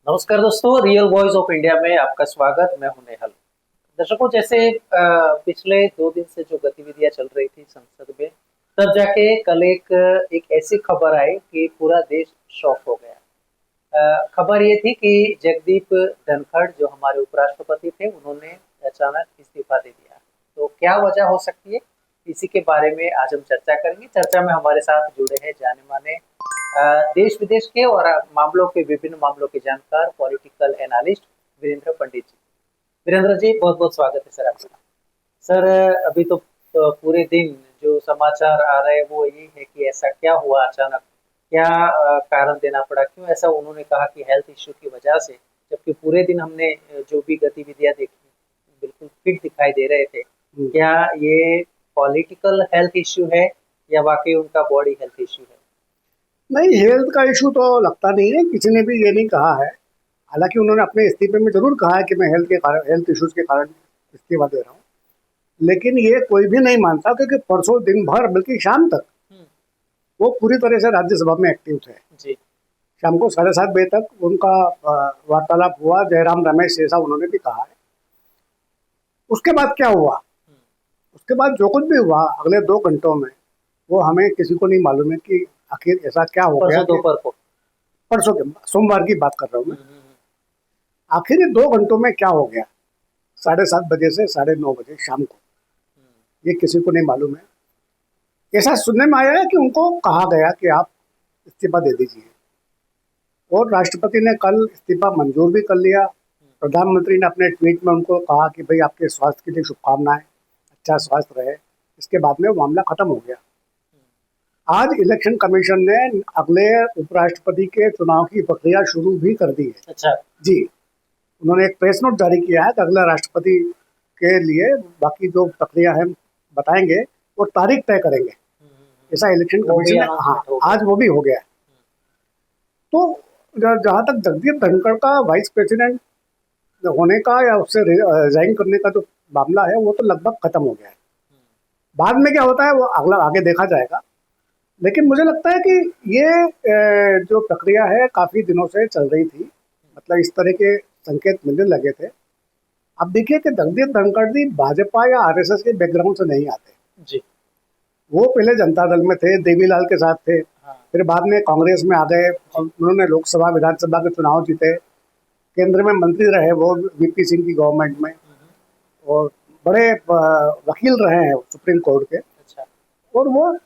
नमस्कार दोस्तों, real voice of India में आपका स्वागत। मैं हूं नेहल। दर्शकों, जैसे पिछले 2 दिन से जो गतिविधियां चल रही थी संसद में, तब जाके कल एक ऐसी खबर आई कि पूरा देश शॉक हो गया। खबर ये थी कि जगदीप धनखड़ जो हमारे उपराष्ट्रपति थे, उन्होंने अचानक इस्तीफा दे दिया। तो क्या वजह हो सकती है, इसी के बारे में आज हम चर्चा करेंगे। चर्चा में हमारे साथ जुड़े हैं जाने माने देश विदेश के और विभिन्न मामलों के जानकार, पॉलिटिकल एनालिस्ट वीरेंद्र पंडित जी। वीरेंद्र जी, बहुत बहुत स्वागत है सर आपका। सर, अभी तो पूरे दिन जो समाचार आ रहे हैं वो ये है कि ऐसा क्या हुआ अचानक, क्या कारण देना पड़ा, क्यों ऐसा? उन्होंने कहा कि हेल्थ इश्यू की वजह से, जबकि पूरे दिन हमने जो भी गतिविधियां देखी बिल्कुल फिट दिखाई दे रहे थे। क्या ये पॉलिटिकल हेल्थ इश्यू है या वाकई उनका बॉडी हेल्थ इश्यू है? नहीं, हेल्थ का इशू तो लगता नहीं है, किसी ने भी ये नहीं कहा है। हालांकि उन्होंने अपने इस्तीफे में जरूर कहा है कि मैं हेल्थ इश्यूज के कारण इस्तीफा दे रहा हूँ, लेकिन ये कोई भी नहीं मानता क्योंकि परसों दिन भर बल्कि शाम तक वो पूरी तरह से राज्यसभा में एक्टिव थे। जी। शाम को 7:30 बजे तक उनका वार्तालाप हुआ। जयराम रमेश जैसा उन्होंने भी कहा है। उसके बाद क्या हुआ, उसके बाद जो कुछ भी हुआ अगले 2 घंटों में, वो हमें किसी को नहीं मालूम है कि आखिर ऐसा क्या हो गया। दोपहर को, परसों के सोमवार की बात कर रहा हूँ मैं। आखिर ये 2 घंटों में क्या हो गया, 7:30 बजे से 9:30 बजे शाम को, ये किसी को नहीं मालूम है। ऐसा सुनने में आया है कि उनको कहा गया कि आप इस्तीफा दे दीजिए, और राष्ट्रपति ने कल इस्तीफा मंजूर भी कर लिया। प्रधानमंत्री ने अपने ट्वीट में उनको कहा कि भाई आपके स्वास्थ्य के लिए शुभकामनाएं, अच्छा स्वास्थ्य रहे। इसके बाद में मामला खत्म हो गया। आज इलेक्शन कमीशन ने अगले उपराष्ट्रपति के चुनाव की प्रक्रिया शुरू भी कर दी है। अच्छा जी, उन्होंने एक प्रेस नोट जारी किया है कि अगला राष्ट्रपति के लिए बाकी जो प्रक्रिया है बताएंगे और तारीख तय करेंगे। ऐसा इलेक्शन कमीशन ने, हाँ, आज वो भी हो गया है। तो जहाँ तक जगदीप धनखड़ का वाइस प्रेसिडेंट होने का या उससे रिजाइन करने का जो मामला है, वो तो लगभग खत्म हो गया है। बाद में क्या होता है वो अगला आगे देखा जाएगा। लेकिन मुझे लगता है कि ये जो प्रक्रिया है काफ़ी दिनों से चल रही थी, मतलब इस तरह के संकेत मिलने लगे थे। अब देखिए कि जगदीप धनखड़ जी भाजपा या आरएसएस के बैकग्राउंड से नहीं आते जी। वो पहले जनता दल में थे, देवीलाल के साथ थे। हाँ। फिर बाद में कांग्रेस में आ गए और उन्होंने लोकसभा विधानसभा के चुनाव जीते। केंद्र में मंत्री रहे वो वीपी सिंह की गवर्नमेंट में, और बड़े वकील रहे हैं सुप्रीम कोर्ट के। अच्छा। और वो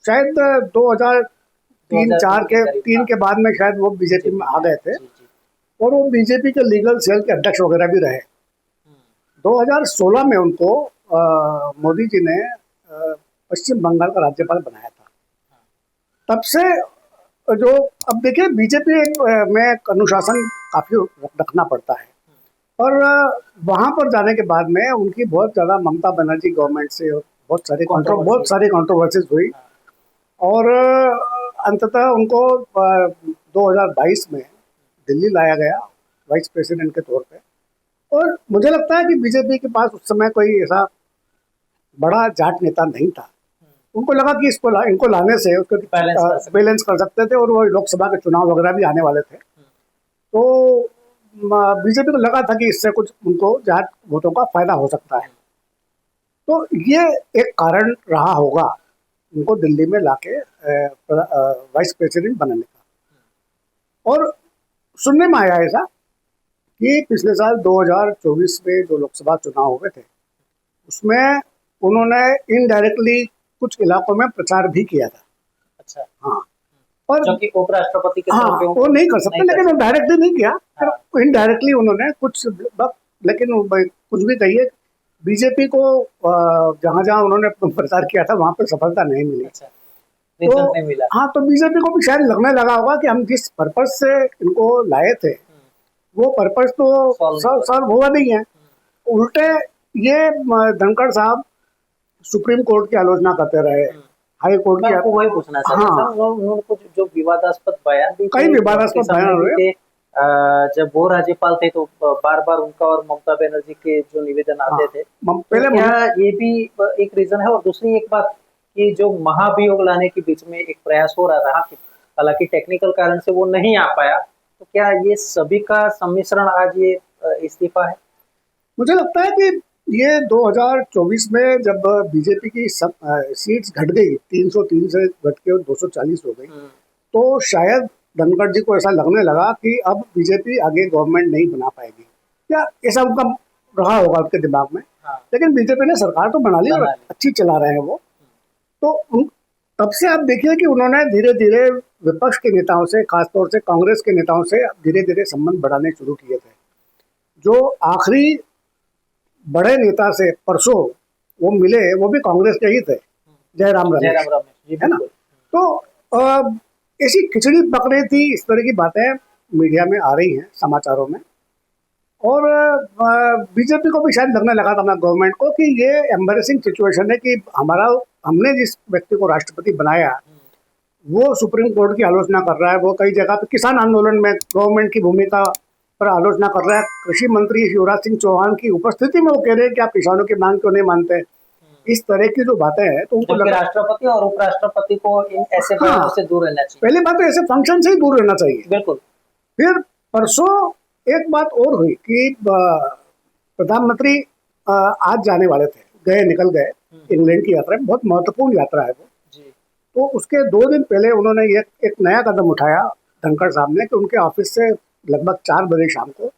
शायद 2003 के बाद में शायद वो बीजेपी में आ गए थे, और वो बीजेपी के लीगल सेल के अध्यक्ष वगैरह भी रहे। 2016 में उनको मोदी जी ने पश्चिम बंगाल का राज्यपाल बनाया था। तब से जो, अब देखिए बीजेपी में अनुशासन काफी रखना पड़ता है, और वहां पर जाने के बाद में उनकी बहुत ज्यादा ममता बनर्जी गवर्नमेंट से बहुत सारी कंट्रोवर्सीज हुई, और अंततः उनको 2022 में दिल्ली लाया गया वाइस प्रेसिडेंट के तौर पे। और मुझे लगता है कि बीजेपी के पास उस समय कोई ऐसा बड़ा जाट नेता नहीं था। उनको लगा कि इनको लाने से उसको बैलेंस कर सकते थे, और वो लोकसभा के चुनाव वगैरह भी आने वाले थे। तो बीजेपी को लगा था कि इससे कुछ उनको जाट वोटों का फायदा हो सकता है। तो ये एक कारण रहा होगा उनको दिल्ली में लाके वाइस प्रेसिडेंट बनाने का। और सुनने में आया ऐसा कि पिछले साल 2024 में जो लोकसभा चुनाव हुए थे, उसमें उन्होंने इनडायरेक्टली कुछ इलाकों में प्रचार भी किया था। अच्छा। हाँ, और जो कि उपराष्ट्रपति के हाँ, वो नहीं कर सकते, लेकिन वो डायरेक्टली नहीं किया। फिर इनडायरेक्टली उन्होंने कुछ, लेकिन कुछ भी कहिए, बीजेपी को जहाँ जहाँ उन्होंने प्रचार किया था वहां पर सफलता नहीं मिली। अच्छा, तो नहीं मिला। हाँ, तो बीजेपी को भी शायद लगने लगा होगा कि हम जिस पर्पज से इनको लाए थे वो पर्पज तो सॉल्व हुआ नहीं है। उल्टे ये धनखड़ साहब सुप्रीम कोर्ट की आलोचना करते रहे, हाई कोर्ट की। आपको वही पूछना चाहता था। उन्होंने कुछ जो विवादास्पद बयान भी, कई विवादास्पद बयान हुए। जब वो राज्यपाल थे तो बार बार उनका और ममता बनर्जी के जो निवेदन आते थे, पहले क्या ये भी एक रीजन है? और दूसरी एक बात कि जो महाभियोग लाने के बीच में एक प्रयास हो रहा था, हालांकि टेक्निकल कारण से वो नहीं आ पाया, तो क्या ये सभी का सम्मिश्रण आज ये इस्तीफा है? मुझे लगता है कि ये 2024 में जब बीजेपी की सीट्स घट गई, 303 से घट के 240 हो गई, तो शायद धनखड़ जी को ऐसा लगने लगा कि अब बीजेपी आगे गवर्नमेंट नहीं बना पाएगी, या ऐसा उनका रहा होगा उनके दिमाग में। हाँ। लेकिन बीजेपी ने सरकार तो बना ली और अच्छी चला रहे हैं वो। तो तब से आप देखिए कि उन्होंने धीरे धीरे विपक्ष के नेताओं से, खासतौर से कांग्रेस के नेताओं से धीरे धीरे संबंध बढ़ाने शुरू किए थे। जो आखिरी बड़े नेता से परसों वो मिले, वो भी कांग्रेस के ही थे, जयराम रमेश, है ना। तो ऐसी खिचड़ी पक रही थी, इस तरह की बातें मीडिया में आ रही हैं, समाचारों में। और बीजेपी को भी शायद लगने लगा था, गवर्नमेंट को, कि ये एम्बैरेसिंग सिचुएशन है कि हमने जिस व्यक्ति को राष्ट्रपति बनाया वो सुप्रीम कोर्ट की आलोचना कर रहा है, वो कई जगह पे किसान आंदोलन में गवर्नमेंट की भूमिका पर आलोचना कर रहा है। कृषि मंत्री शिवराज सिंह चौहान की उपस्थिति में वो कह रहे हैं कि आप किसानों की मांग क्यों नहीं मानते। इस तरह की जो बातें हैं, तो उनको राष्ट्रपति और उपराष्ट्रपति को इन ऐसे बयानों से दूर रहना चाहिए। पहली बात तो ऐसे फंक्शन से ही दूर रहना चाहिए। बिल्कुल। फिर परसों एक बात और हुई कि प्रधानमंत्री आज जाने वाले थे, निकल गए इंग्लैंड की यात्रा, बहुत महत्वपूर्ण यात्रा है वो। तो उसके 2 दिन पहले उन्होंने एक नया कदम उठाया धनखड़ साहब ने, कि उनके ऑफिस से लगभग 4 बजे शाम को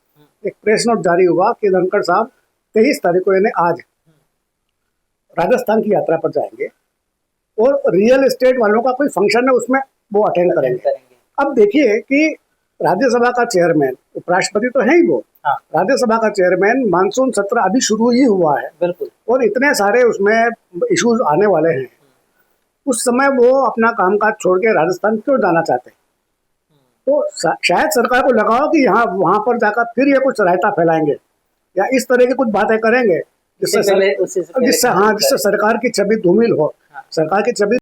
एक प्रेस नोट जारी हुआ कि धनखड़ साहब 23 तारीख को, यानी आज, राजस्थान की यात्रा पर जाएंगे और रियल एस्टेट वालों का कोई फंक्शन है, उसमें वो अटेंड करेंगे। अब देखिए कि राज्यसभा का चेयरमैन, उपराष्ट्रपति तो है ही वो, राज्यसभा का चेयरमैन, मानसून सत्र अभी शुरू ही हुआ है। बिल्कुल। और इतने सारे उसमें इश्यूज आने वाले हैं, उस समय वो अपना कामकाज छोड़ के राजस्थान क्यों जाना चाहते हैं? तो शायद सरकार को लगा हो कि यहाँ वहां पर जाकर फिर ये कुछ रायता फैलाएंगे या इस तरह की कुछ बातें करेंगे जिससे सरकार की छवि धूमिल हो, सरकार की छवि